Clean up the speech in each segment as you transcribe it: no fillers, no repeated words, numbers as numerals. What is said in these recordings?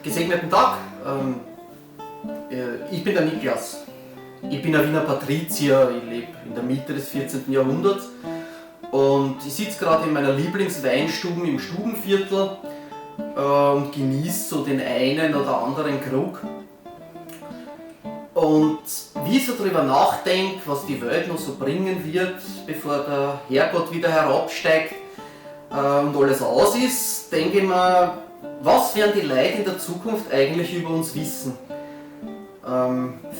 Gesegneten Tag. Ich bin der Niklas. Ich bin ein Wiener Patrizier, ich lebe in der Mitte des 14. Jahrhunderts und ich sitze gerade in meiner Lieblingsweinstube im Stubenviertel und genieße so den einen oder anderen Krug. Und wie ich so darüber nachdenke, was die Welt noch so bringen wird, bevor der Herrgott wieder herabsteigt und alles aus ist, denke ich mir, was werden die Leute in der Zukunft eigentlich über uns wissen?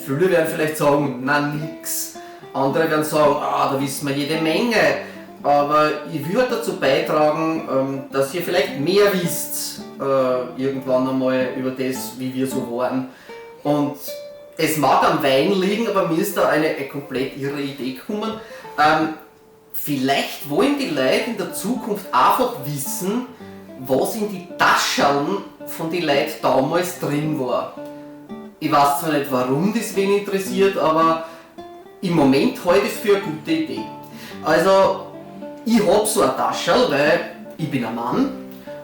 Viele werden vielleicht sagen, na nix. Andere werden sagen, da wissen wir jede Menge. Aber ich will halt dazu beitragen, dass ihr vielleicht mehr wisst, irgendwann einmal über das, wie wir so waren. Und es mag am Wein liegen, aber mir ist da eine komplett irre Idee gekommen. Vielleicht wollen die Leute in der Zukunft einfach wissen, was in die Taschen von den Leuten damals drin war. Ich weiß zwar nicht, warum das wen interessiert, aber im Moment halte ich es für eine gute Idee. Also, ich habe so eine Tasche, weil ich bin ein Mann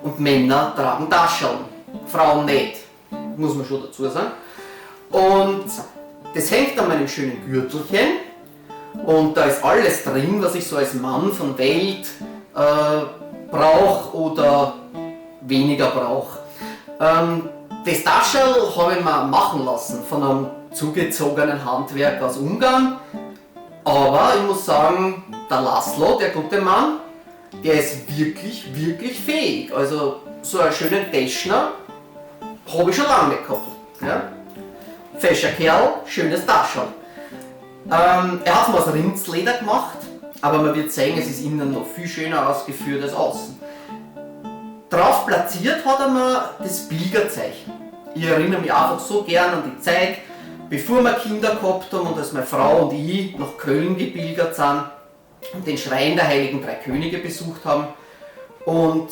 und Männer tragen Taschen, Frauen nicht, muss man schon dazu sagen. Und das hängt an meinem schönen Gürtelchen und da ist alles drin, was ich so als Mann von Welt brauche oder weniger brauche. Das Taschel habe ich mir machen lassen von einem zugezogenen Handwerker aus Ungarn. Aber ich muss sagen, der Laszlo, der gute Mann, der ist wirklich, wirklich fähig. Also so einen schönen Täschner habe ich schon lange gehabt. Ja? Fescher Kerl, schönes Taschel. Er hat es mal aus Rindsleder gemacht, aber man wird sehen, es ist innen noch viel schöner ausgeführt als außen. Drauf platziert hat er mir das Pilgerzeichen. Ich erinnere mich einfach so gern an die Zeit, bevor wir Kinder gehabt haben und als meine Frau und ich nach Köln gepilgert sind und den Schrein der Heiligen Drei Könige besucht haben. Und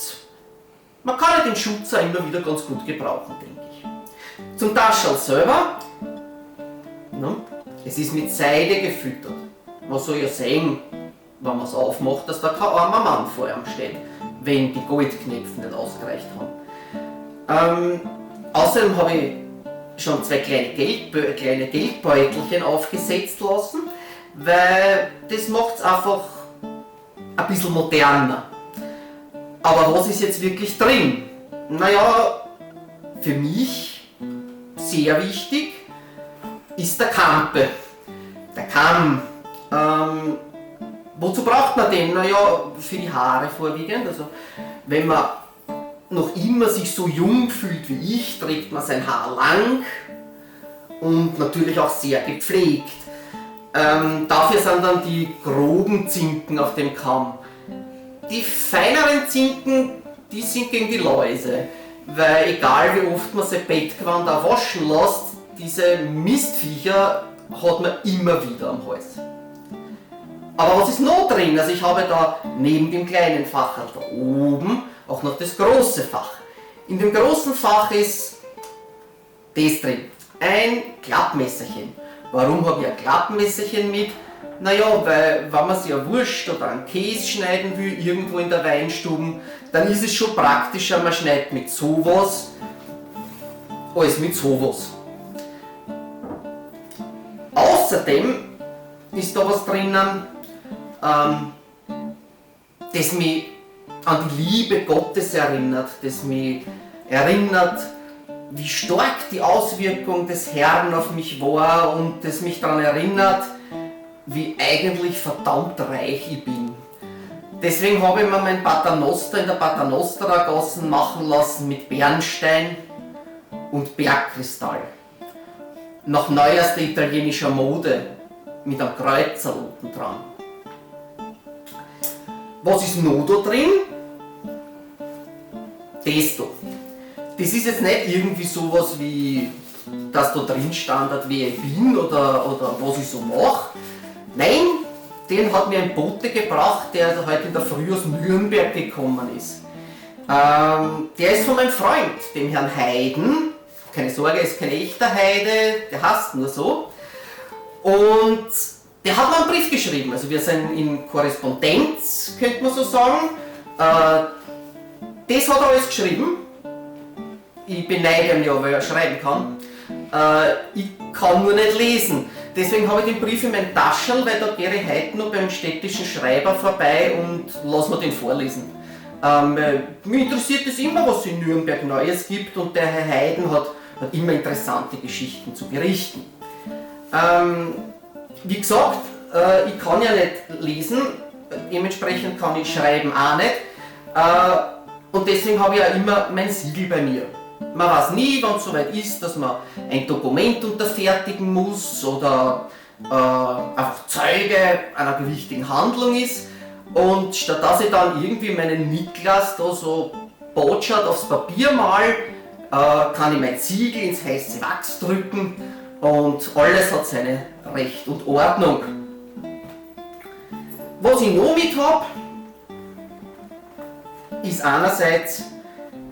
man kann ja den Schutzer immer wieder ganz gut gebrauchen, denke ich. Zum Taschel selber, es ist mit Seide gefüttert. Man soll ja sehen, wenn man es aufmacht, dass da kein armer Mann vor ihm steht, wenn die Goldknöpfe nicht ausgereicht haben. Außerdem habe ich schon zwei kleine Geldbeutelchen aufgesetzt lassen, weil das macht es einfach ein bisschen moderner. Aber was ist jetzt wirklich drin? Naja, für mich sehr wichtig ist der Kampe. Der Kamm. Wozu braucht man den? Naja, für die Haare vorwiegend. Also, wenn man noch immer sich so jung fühlt wie ich, trägt man sein Haar lang und natürlich auch sehr gepflegt. Dafür sind dann die groben Zinken auf dem Kamm. Die feineren Zinken, die sind gegen die Läuse, weil egal wie oft man sein Bettgewand auch waschen lässt, diese Mistviecher hat man immer wieder am Hals. Aber was ist noch drin? Also ich habe da neben dem kleinen Fach da oben auch noch das große Fach. In dem großen Fach ist das drin, ein Klappmesserchen. Warum habe ich ein Klappmesserchen mit? Naja, weil wenn man sich eine Wurst oder einen Käse schneiden will, irgendwo in der Weinstube, dann ist es schon praktischer, man schneidet mit sowas, als mit sowas. Außerdem ist da was drinnen, das mich an die Liebe Gottes erinnert, das mich erinnert, wie stark die Auswirkung des Herrn auf mich war und das mich daran erinnert, wie eigentlich verdammt reich ich bin. Deswegen habe ich mir mein Paternoster in der Paternostergasse machen lassen mit Bernstein und Bergkristall. Nach neuerster italienischer Mode mit einem Kreuzer unten dran. Was ist noch da drin? Das da. Das ist jetzt nicht irgendwie sowas wie, dass da drin stand, wer ich bin oder was ich so mache. Nein, den hat mir ein Bote gebracht, der heute in der Früh aus Nürnberg gekommen ist. Der ist von meinem Freund, dem Herrn Heiden. Keine Sorge, er ist kein echter Heide, der heißt nur so. Und der hat mir einen Brief geschrieben, also wir sind in Korrespondenz, könnte man so sagen. Das hat er alles geschrieben. ich beneide ihn ja, weil er schreiben kann. Ich kann nur nicht lesen. Deswegen habe ich den Brief in meinem Taschel, weil da gehe ich heute noch beim städtischen Schreiber vorbei und lass mir den vorlesen. Mich interessiert es immer, was es in Nürnberg Neues gibt, und der Herr Haydn hat immer interessante Geschichten zu berichten. Wie gesagt, ich kann ja nicht lesen, dementsprechend kann ich schreiben auch nicht. Und deswegen habe ich ja immer mein Siegel bei mir. Man weiß nie, wann es soweit ist, dass man ein Dokument unterfertigen muss oder einfach Zeuge einer gewichtigen Handlung ist. Und statt dass ich dann irgendwie meinen Niklas da so botschert aufs Papier mal, kann ich mein Siegel ins heiße Wachs drücken und alles hat seine Recht und Ordnung. Was ich noch mit habe, ist einerseits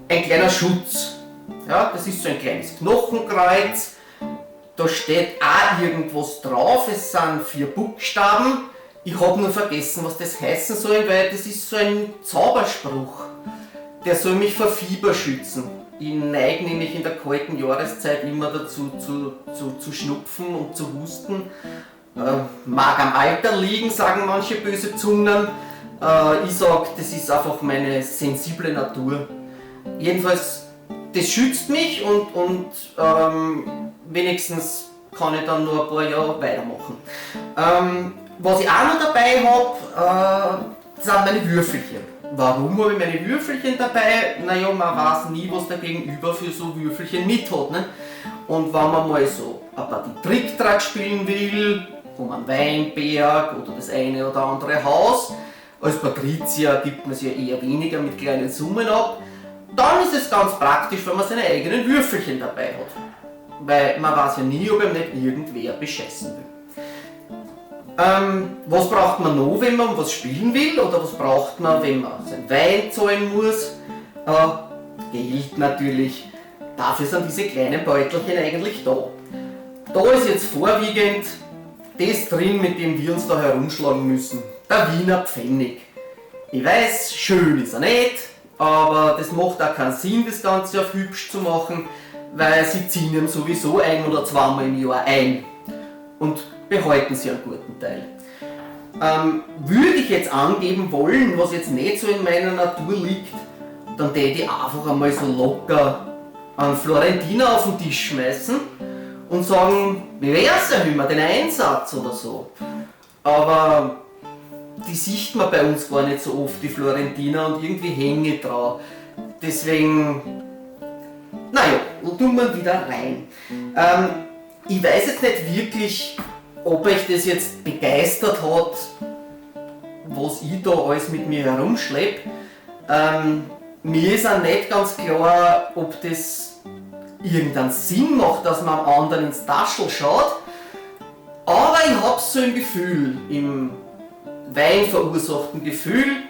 ein kleiner Schutz. Ja, das ist so ein kleines Knochenkreuz, da steht auch irgendwas drauf, es sind 4 Buchstaben. Ich habe nur vergessen, was das heißen soll, weil das ist so ein Zauberspruch. Der soll mich vor Fieber schützen. Ich neige nämlich in der kalten Jahreszeit immer dazu zu schnupfen und zu husten. Mag am Alter liegen, sagen manche böse Zungen. Ich sage, das ist einfach meine sensible Natur. Jedenfalls, das schützt mich und wenigstens kann ich dann nur ein paar Jahre weitermachen. Was ich auch noch dabei habe, sind meine Würfelchen. Warum habe ich meine Würfelchen dabei? Naja, man weiß nie, was der Gegenüber für so Würfelchen mit hat. Ne? Und wenn man mal so ein paar Trick-Track spielen will, um einen Weinberg oder das eine oder andere Haus, als Patrizier gibt man sich ja eher weniger mit kleinen Summen ab, dann ist es ganz praktisch, wenn man seine eigenen Würfelchen dabei hat. Weil man weiß ja nie, ob ihm nicht irgendwer bescheißen will. Was braucht man noch, wenn man was spielen will? Oder was braucht man, wenn man seinen Wein zahlen muss? Geld natürlich. Dafür sind diese kleinen Beutelchen eigentlich da. Da ist jetzt vorwiegend das drin, mit dem wir uns da herumschlagen müssen. Der Wiener Pfennig. Ich weiß, schön ist er nicht, aber das macht auch keinen Sinn, das Ganze auf hübsch zu machen, weil sie ziehen ihm sowieso 1 oder 2 Mal im Jahr ein und behalten sie einen guten Teil. Würde ich jetzt angeben wollen, was jetzt nicht so in meiner Natur liegt, dann täte ich einfach einmal so locker einen Florentiner auf den Tisch schmeißen und sagen, wie wär's denn, immer den Einsatz oder so. Aber die sieht man bei uns gar nicht so oft, die Florentiner, und irgendwie hänge ich drauf. Deswegen, naja, wo tun wir wieder rein? Ich weiß jetzt nicht wirklich, ob euch das jetzt begeistert hat, was ich da alles mit mir herumschleppe. Mir ist auch nicht ganz klar, ob das irgendeinen Sinn macht, dass man am anderen ins Taschel schaut. Aber ich habe so ein Gefühl, im Wein verursachten Gefühl,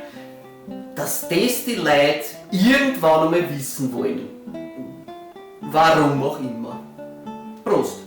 dass das die Leute irgendwann einmal wissen wollen. Warum auch immer. Prost!